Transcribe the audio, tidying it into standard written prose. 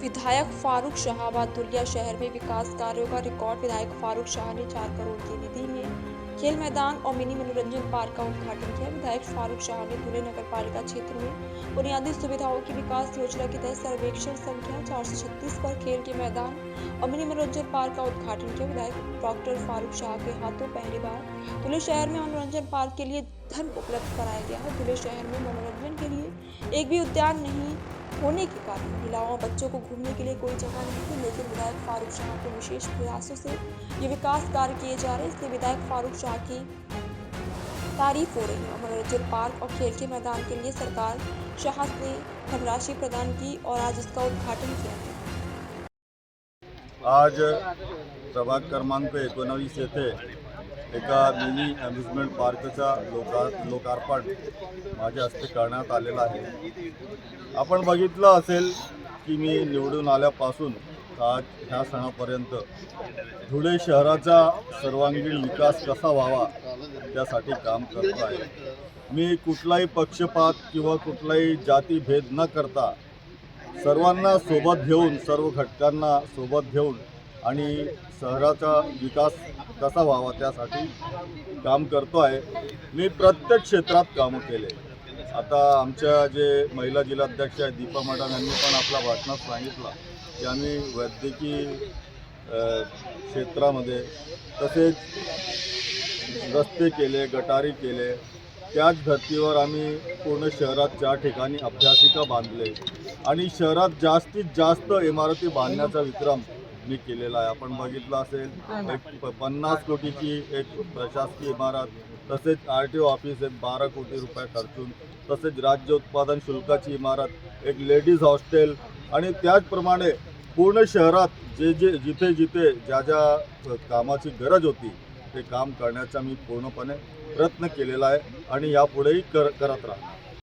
विधायक फारूक शाह धुलिया शहर में विकास कार्यों का रिकॉर्ड। विधायक फारूक शाह ने 4 करोड़ की निधि में खेल मैदान और मिनी मनोरंजन पार्क का उद्घाटन किया। विधायक फारूक शाह ने धुले नगर पालिका क्षेत्र में बुनियादी सुविधाओं की विकास योजना के तहत सर्वेक्षण संख्या 436 पर खेल के मैदान और मिनी मनोरंजन पार्क का उद्घाटन किया। विधायक डॉक्टर फारूक शाह के हाथों पहली बार धुले शहर में मनोरंजन पार्क के लिए धन उपलब्ध कराया गया है। धुले शहर में मनोरंजन के लिए एक भी उद्यान नहीं होने के कारण महिलाओं और बच्चों को घूमने के लिए कोई जगह नहीं थी, लेकिन विधायक फारूक शाह के विशेष प्रयासों से ये विकास कार्य किए जा रहे हैं। इसलिए विधायक फारूक शाह की तारीफ हो रही है। मनोरंजन पार्क और खेल के मैदान के लिए सरकार शाह ने धनराशि प्रदान की और आज इसका उद्घाटन किया गया। आज प्रभाग क्रमांक 19 येथे एका मिनी अम्युजमेंट पार्कचा लोकार्पण माझ्या हस्ते करण्यात आलेला आहे। आपण बघितलं असेल की मी निवडून आल्यापासून आज ह्या सणापर्यंत धुळे शहराचा सर्वांगीण विकास कसा व्हावा त्यासाठी काम करत आहे। मी कुठलाही पक्षपात किंवा कुठलाही जातीभेद न करता सर्वांना सोबत घेऊन, सर्व घटकांना सोबत घेऊन आणि शहराचा विकास कसा व्हावा त्यासाठी काम करतो आहे। मी प्रत्येक क्षेत्रात कामं केले। आता आमच्या जे महिला जिल्हाध्यक्ष आहेत दीपा मॅडम यांनी पण आपल्या भाषणात सांगितलं की आम्ही वैद्यकीय क्षेत्रामध्ये तसेच रस्ते केले, गटारी केले। त्याच धर्तीवर आम्ही पूर्ण शहरात 4 ठिकाणी अभ्यासिका बांधले आणि शहरात जास्तीत जास्त इमारती बांधण्याचा विक्रम मी केलेला आहे। आपण बघितलं असेल एक 50 कोटीची एक प्रशासकीय इमारत, तसेच RTO ऑफिस एक 12 कोटी रुपये खर्चून, तसेच राज्य उत्पादन शुल्काची इमारत, एक लेडीज हॉस्टेल आणि त्याचप्रमाणे पूर्ण शहरात जिथे ज्या कामाची गरज होती ते काम करण्याचा मी पूर्णपणे प्रयत्न केलेला आहे आणि यापुढेही करत राहणार।